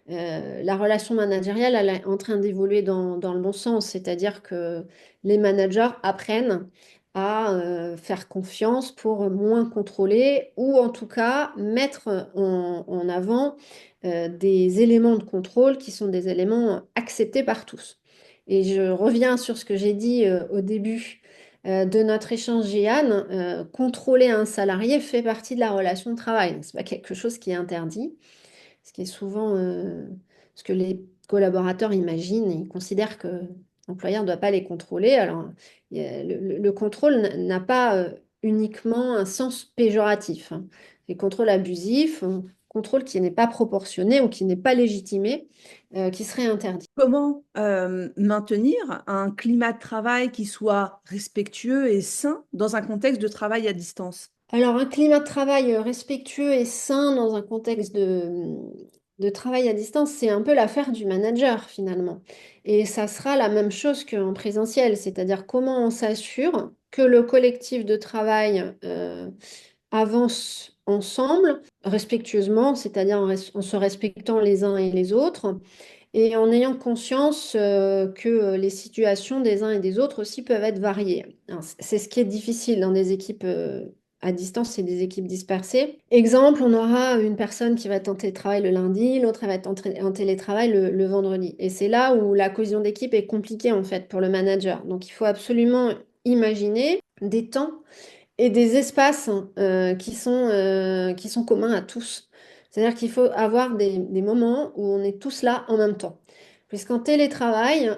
La relation managériale, elle est en train d'évoluer dans le bon sens, c'est-à-dire que les managers apprennent à faire confiance pour moins contrôler ou en tout cas mettre en avant des éléments de contrôle qui sont des éléments acceptés par tous. Et je reviens sur ce que j'ai dit au début de notre échange, Jeanne. Contrôler un salarié fait partie de la relation de travail. Ce n'est pas quelque chose qui est interdit, ce qui est souvent ce que les collaborateurs imaginent. Ils considèrent que l'employeur ne doit pas les contrôler. Alors, le contrôle n'a pas uniquement un sens péjoratif, hein. Les contrôles abusifs, un contrôle qui n'est pas proportionné ou qui n'est pas légitimé, qui serait interdit. Comment maintenir un climat de travail qui soit respectueux et sain dans un contexte de travail à distance? Alors, un climat de travail respectueux et sain dans un contexte de travail à distance, c'est un peu l'affaire du manager finalement. Et ça sera la même chose qu'en présentiel, c'est-à-dire comment on s'assure que le collectif de travail avance ensemble, respectueusement, c'est-à-dire en se respectant les uns et les autres, et en ayant conscience que les situations des uns et des autres aussi peuvent être variées. Alors, c'est ce qui est difficile dans des équipes à distance et des équipes dispersées. Exemple, on aura une personne qui va être en télétravail le lundi, l'autre elle va être en télétravail le vendredi. Et c'est là où la cohésion d'équipe est compliquée en fait pour le manager. Donc il faut absolument imaginer des temps et des espaces qui sont communs à tous. C'est-à-dire qu'il faut avoir des moments où on est tous là en même temps. Puisqu'en télétravail,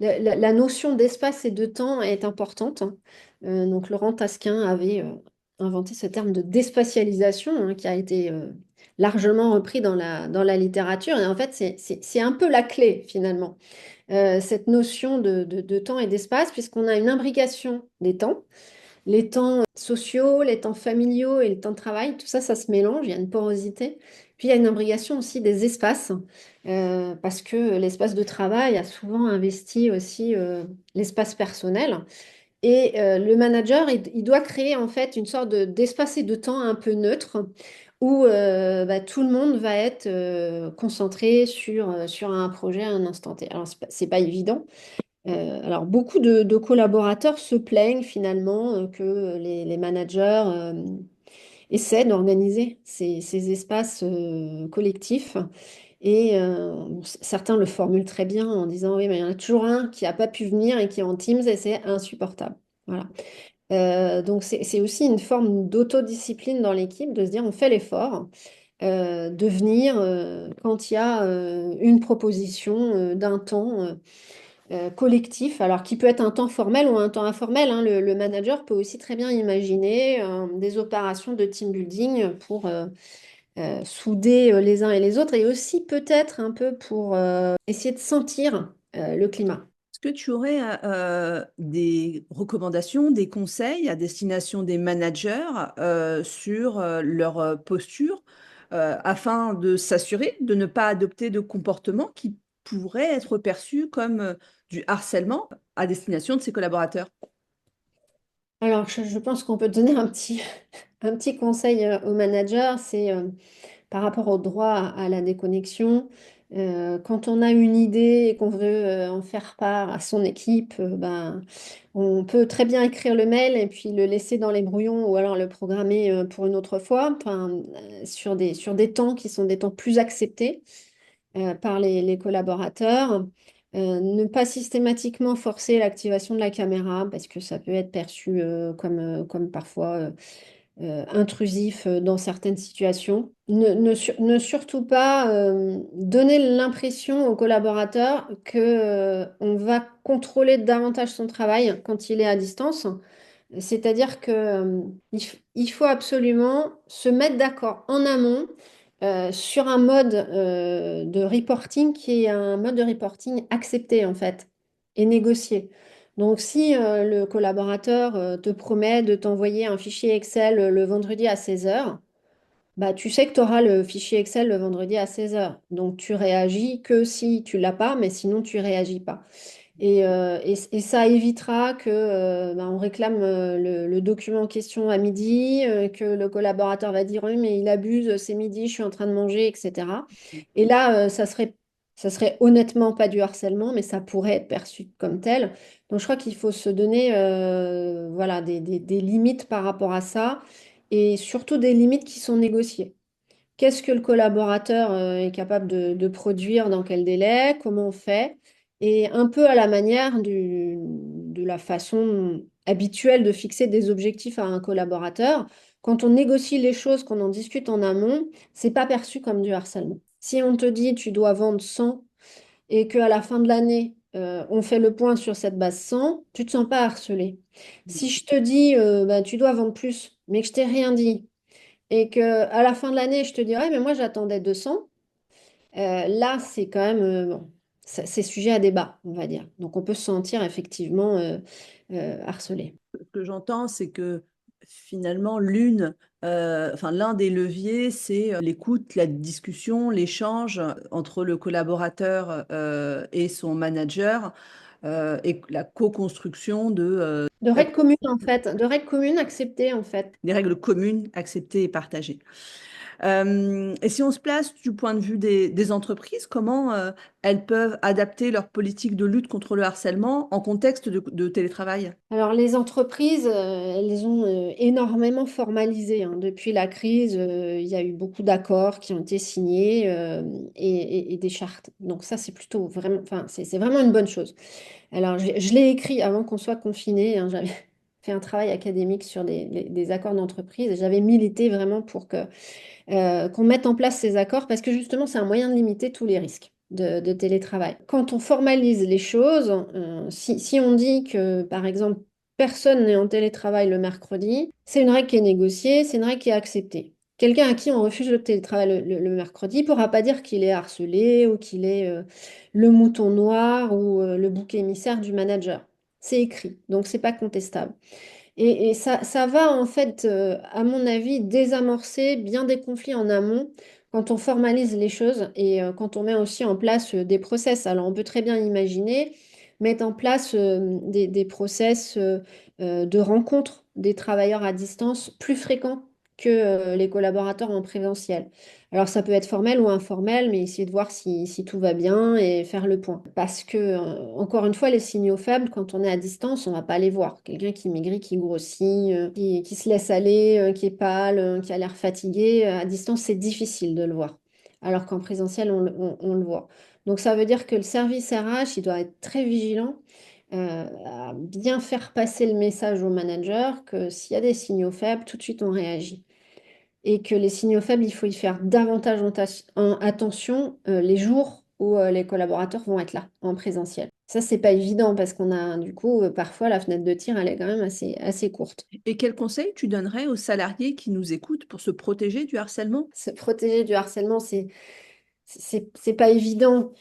la notion d'espace et de temps est importante, hein. Donc Laurent Tasquin avait inventé ce terme de déspatialisation, hein, qui a été largement repris dans la littérature. Et en fait, c'est un peu la clé finalement, cette notion de temps et d'espace, puisqu'on a une imbrication des temps. Les temps sociaux, les temps familiaux et le temps de travail, tout ça, ça se mélange, il y a une porosité. Puis il y a une imbrication aussi des espaces, parce que l'espace de travail a souvent investi aussi l'espace personnel. Et le manager, il doit créer en fait une sorte d'espace et de temps un peu neutre où tout le monde va être concentré sur un projet à un instant T. Alors, c'est pas évident. Alors, beaucoup de collaborateurs se plaignent finalement que les managers essaient d'organiser ces espaces collectifs. Et certains le formulent très bien en disant, oui, mais il y en a toujours un qui n'a pas pu venir et qui est en Teams et c'est insupportable. Voilà. Donc, c'est aussi une forme d'autodiscipline dans l'équipe de se dire, on fait l'effort. de venir quand il y a une proposition d'un temps collectif, alors qui peut être un temps formel ou un temps informel, hein. Le manager peut aussi très bien imaginer des opérations de team building pour souder les uns et les autres et aussi peut-être un peu pour essayer de sentir le climat. Est-ce que tu aurais des recommandations, des conseils à destination des managers sur leur posture afin de s'assurer de ne pas adopter de comportements qui pourraient être perçus comme du harcèlement à destination de ses collaborateurs? Alors, je pense qu'on peut donner un petit conseil aux managers, c'est par rapport au droit à la déconnexion. Quand on a une idée et qu'on veut en faire part à son équipe, ben, on peut très bien écrire le mail et puis le laisser dans les brouillons ou alors le programmer pour une autre fois, enfin, sur des temps qui sont des temps plus acceptés par les collaborateurs. Ne pas systématiquement forcer l'activation de la caméra parce que ça peut être perçu comme parfois intrusif dans certaines situations. Ne surtout pas donner l'impression aux collaborateurs que, on va contrôler davantage son travail quand il est à distance. C'est-à-dire que, il faut absolument se mettre d'accord en amont sur un mode de reporting qui est un mode de reporting accepté en fait et négocié. Donc si le collaborateur te promet de t'envoyer un fichier Excel le vendredi à 16 heures, bah, tu sais que tu auras le fichier Excel le vendredi à 16 heures. Donc tu réagis que si tu l'as pas, mais sinon tu réagis pas. Et ça évitera que bah, on réclame le document en question à midi, que le collaborateur va dire oui, mais il abuse, c'est midi, je suis en train de manger, etc. Et là, ça serait honnêtement pas du harcèlement, mais ça pourrait être perçu comme tel. Donc je crois qu'il faut se donner voilà, des limites par rapport à ça et surtout des limites qui sont négociées. Qu'est-ce que le collaborateur est capable de produire, dans quel délai, comment on fait, et un peu à la manière de la façon habituelle de fixer des objectifs à un collaborateur. Quand on négocie les choses, qu'on en discute en amont, c'est pas perçu comme du harcèlement. Si on te dit tu dois vendre 100 et qu'à la fin de l'année, on fait le point sur cette base 100, tu te sens pas harcelé. Si je te dis bah, tu dois vendre plus, mais que je t'ai rien dit, et que à la fin de l'année, je te dirais, mais moi j'attendais 200. Là, c'est quand même, bon, c'est sujet à débat, on va dire. Donc on peut se sentir effectivement harcelé. Ce que j'entends, c'est que finalement, enfin, l'un des leviers, c'est l'écoute, la discussion, l'échange entre le collaborateur et son manager et la co-construction De règles communes, en fait, de règles communes acceptées, en fait. des règles communes acceptées et partagées. Et si on se place du point de vue des entreprises, comment elles peuvent adapter leur politique de lutte contre le harcèlement en contexte de télétravail? Alors les entreprises, elles ont énormément formalisé, hein. Depuis la crise, il y a eu beaucoup d'accords qui ont été signés et des chartes. Donc ça, c'est plutôt vraiment, enfin, c'est vraiment une bonne chose. Alors je l'ai écrit avant qu'on soit confiné, hein. J'avais fait un travail académique sur des accords d'entreprise et j'avais milité vraiment pour que qu'on mette en place ces accords parce que justement, c'est un moyen de limiter tous les risques de télétravail. Quand on formalise les choses, si on dit que, par exemple, personne n'est en télétravail le mercredi, c'est une règle qui est négociée, c'est une règle qui est acceptée. Quelqu'un à qui on refuse le télétravail le mercredi ne pourra pas dire qu'il est harcelé ou qu'il est le mouton noir ou le bouc émissaire du manager. C'est écrit, donc c'est pas contestable. Et ça va en fait, à mon avis, désamorcer bien des conflits en amont quand on formalise les choses et quand on met aussi en place des process. Alors on peut très bien imaginer mettre en place des process de rencontre des travailleurs à distance plus fréquents que les collaborateurs en présentiel. Alors ça peut être formel ou informel, mais essayer de voir si tout va bien et faire le point. Parce que, encore une fois, les signaux faibles, quand on est à distance, on va pas les voir. Quelqu'un qui maigrit, qui grossit, qui se laisse aller, qui est pâle, qui a l'air fatigué, à distance, c'est difficile de le voir. Alors qu'en présentiel, on le voit. Donc ça veut dire que le service RH, il doit être très vigilant à bien faire passer le message au manager que s'il y a des signaux faibles, tout de suite on réagit. et que les signaux faibles, il faut y faire davantage attention les jours où les collaborateurs vont être là en présentiel. Ça, c'est pas évident parce qu'on a du coup parfois la fenêtre de tir, elle est quand même assez courte. Et quels conseils tu donnerais aux salariés qui nous écoutent pour se protéger du harcèlement? Se protéger du harcèlement, c'est pas évident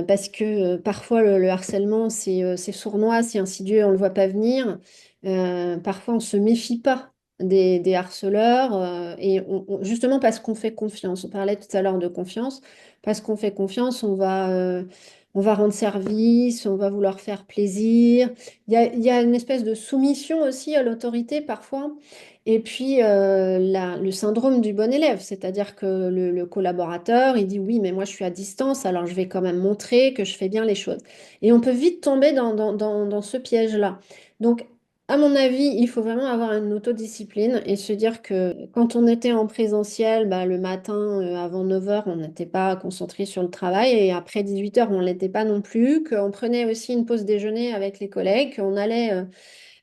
parce que parfois le harcèlement, c'est sournois, c'est insidieux, on le voit pas venir. Parfois, on se méfie pas des harceleurs et justement parce qu'on fait confiance. On parlait tout à l'heure de confiance. Parce qu'on fait confiance, on va rendre service, on va vouloir faire plaisir. Il y a une espèce de soumission aussi à l'autorité parfois. Et puis, le syndrome du bon élève, c'est-à-dire que le collaborateur, il dit oui, mais moi je suis à distance, alors je vais quand même montrer que je fais bien les choses. Et on peut vite tomber dans ce piège-là. Donc, à mon avis, il faut vraiment avoir une autodiscipline et se dire que quand on était en présentiel, bah, le matin, avant 9 heures, on n'était pas concentré sur le travail et après 18 heures, on ne l'était pas non plus, qu'on prenait aussi une pause déjeuner avec les collègues, qu'on allait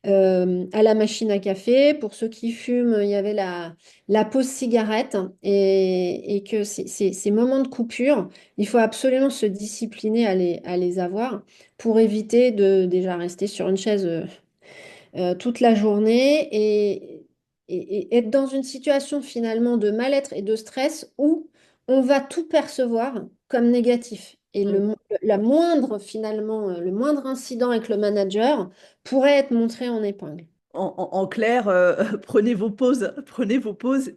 à la machine à café. Pour ceux qui fument, il y avait la pause cigarette et que ces moments de coupure, il faut absolument se discipliner à les avoir pour éviter de déjà rester sur une chaise toute la journée et être dans une situation finalement de mal-être et de stress où on va tout percevoir comme négatif. Et la moindre, finalement, le moindre incident avec le manager pourrait être montré en épingle. En clair, prenez vos pauses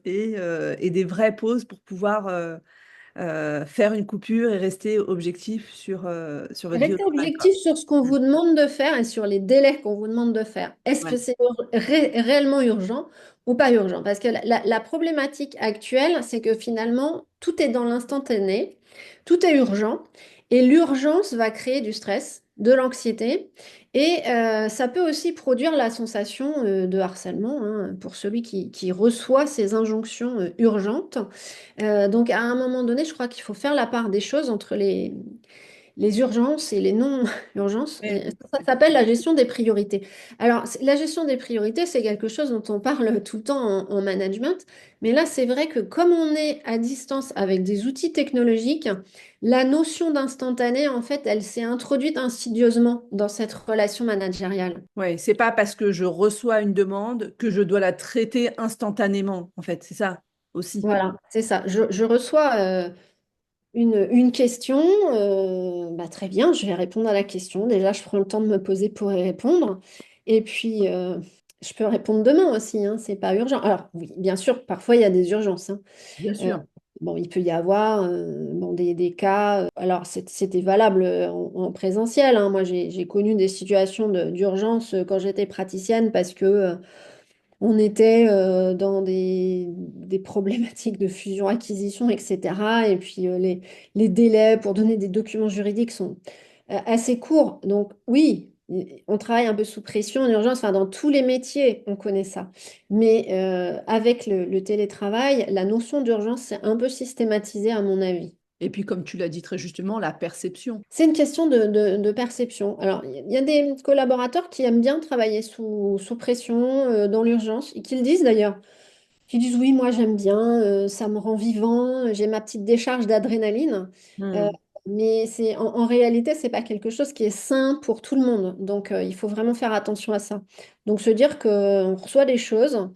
et des vraies pauses pour pouvoir faire une coupure et rester objectif sur votre vie au Restez travail, quoi. objectif sur ce qu'on vous demande de faire et sur les délais qu'on vous demande de faire. Est-ce que Ouais. c'est réellement urgent ou pas urgent? Parce que la problématique actuelle, c'est que finalement, tout est dans l'instantané, tout est urgent, et l'urgence va créer du stress, de l'anxiété, et ça peut aussi produire la sensation de harcèlement hein, pour celui qui reçoit ces injonctions urgentes. Donc à un moment donné, je crois qu'il faut faire la part des choses entre les urgences et les non-urgences. Ouais, Et ça s'appelle la gestion des priorités. Alors, la gestion des priorités, c'est quelque chose dont on parle tout le temps en management. Mais là, c'est vrai que comme on est à distance avec des outils technologiques, la notion d'instantané, en fait, elle s'est introduite insidieusement dans cette relation managériale. ouais, c'est pas parce que je reçois une demande que je dois la traiter instantanément, en fait, c'est ça aussi. Voilà, c'est ça. Je reçois une question, bah, très bien, je vais répondre à la question. Déjà, je prends le temps de me poser pour y répondre. Et puis, je peux répondre demain aussi, hein, c'est pas urgent. Alors, oui, bien sûr, parfois, il y a des urgences. Hein. Bien Euh, sûr. bon, il peut y avoir bon, des cas. Alors, c'était valable en présentiel. Hein. Moi, j'ai connu des situations d'urgence quand j'étais praticienne parce que on était dans des problématiques de fusion-acquisition, etc. Et puis les délais pour donner des documents juridiques sont assez courts. Donc oui, on travaille un peu sous pression, en urgence, enfin dans tous les métiers, on connaît ça. Mais avec le télétravail, la notion d'urgence, c'est un peu systématisé à mon avis. Et puis, comme tu l'as dit très justement, la perception. C'est une question de perception. Alors, il y a des collaborateurs qui aiment bien travailler sous pression, dans l'urgence, et qui le disent d'ailleurs. Qui disent oui, moi j'aime bien, ça me rend vivant, j'ai ma petite décharge d'adrénaline. Euh, Hmm. mais en réalité, c'est pas quelque chose qui est sain pour tout le monde. Donc il faut vraiment faire attention à ça. Donc se dire qu'on reçoit des choses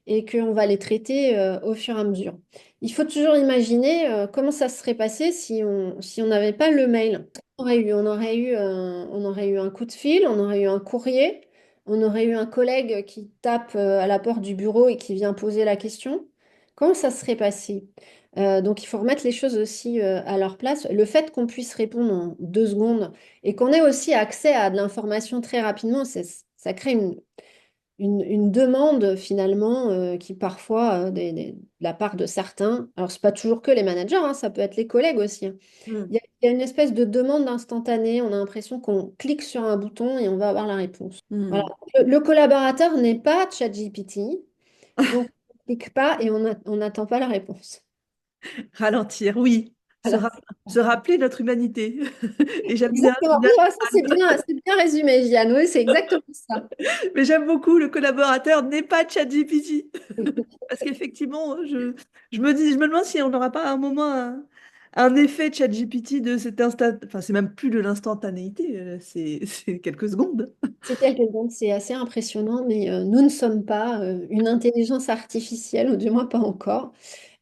et qu'on va les traiter au fur et à mesure. Il faut toujours imaginer comment ça se serait passé si on n'avait pas le mail. On aurait eu un coup de fil, on aurait eu un courrier. On aurait eu un collègue qui tape à la porte du bureau et qui vient poser la question. Comment ça serait passé? Donc il faut remettre les choses aussi à leur place. Le fait qu'on puisse répondre en 2 secondes et qu'on ait aussi accès à de l'information très rapidement, ça crée une demande finalement qui parfois, de la part de certains, alors c'est pas toujours que les managers, hein, ça peut être les collègues aussi. Hein. Hmm. Il y a une espèce de demande instantanée, on a l'impression qu'on clique sur un bouton et on va avoir la réponse. Voilà. Hmm. Le collaborateur n'est pas ChatGPT, donc on ne clique pas et on n'attend pas la réponse. Ralentir, oui. se, Voilà. ra- se rappeler notre humanité. Et j'aime bien, Exactement. Oui, ouais, ça c'est bien résumé, Jeanne. Oui, c'est exactement ça. mais j'aime beaucoup le collaborateur n'est pas ChatGPT. Parce qu'effectivement, je me demande si on n'aura pas à un moment un effet ChatGPT de cet instant. Enfin, c'est même plus de l'instantanéité, c'est quelques secondes. C'est quelques secondes, c'est assez impressionnant, mais nous ne sommes pas une intelligence artificielle, ou du moins pas encore.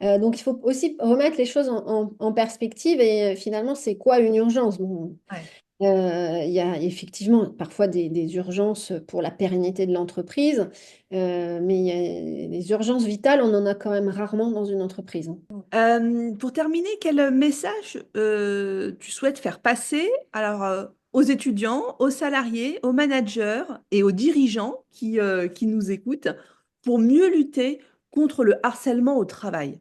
Donc il faut aussi remettre les choses en perspective et finalement, c'est quoi une urgence? Bon, Ouais. il y a effectivement parfois des urgences pour la pérennité de l'entreprise, mais il y a les urgences vitales, on en a quand même rarement dans une entreprise, hein. Pour terminer, quel message tu souhaites faire passer aux étudiants, aux salariés, aux managers et aux dirigeants qui nous écoutent pour mieux lutter contre le harcèlement au travail?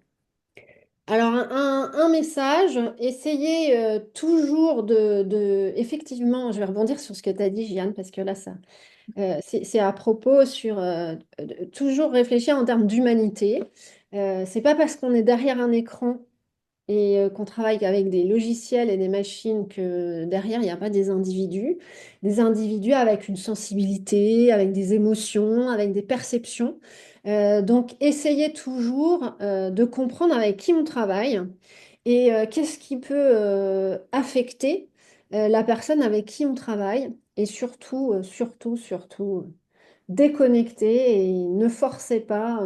Alors, un message, essayez toujours effectivement, je vais rebondir sur ce que tu as dit, Jeanne, parce que là, c'est à propos sur toujours réfléchir en termes d'humanité. C'est pas parce qu'on est derrière un écran et qu'on travaille avec des logiciels et des machines que derrière, il n'y a pas des individus avec une sensibilité, avec des émotions, avec des perceptions. Donc, essayez toujours de comprendre avec qui on travaille et qu'est-ce qui peut affecter la personne avec qui on travaille. Et surtout, surtout, déconnectez et ne forcez pas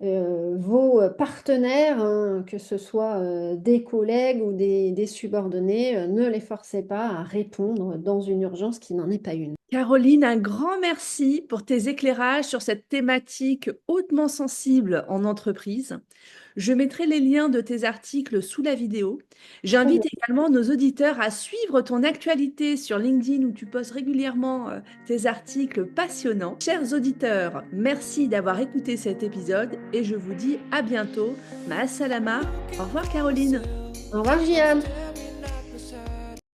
vos partenaires, hein, que ce soit des collègues ou des subordonnés, ne les forcez pas à répondre dans une urgence qui n'en est pas une. Caroline, un grand merci pour tes éclairages sur cette thématique hautement sensible en entreprise. Je mettrai les liens de tes articles sous la vidéo. Très bien. J'invite également nos auditeurs à suivre ton actualité sur LinkedIn où tu postes régulièrement tes articles passionnants. Chers auditeurs, merci d'avoir écouté cet épisode et je vous dis à bientôt. Ma salama. Au revoir Caroline. Au revoir, Gian.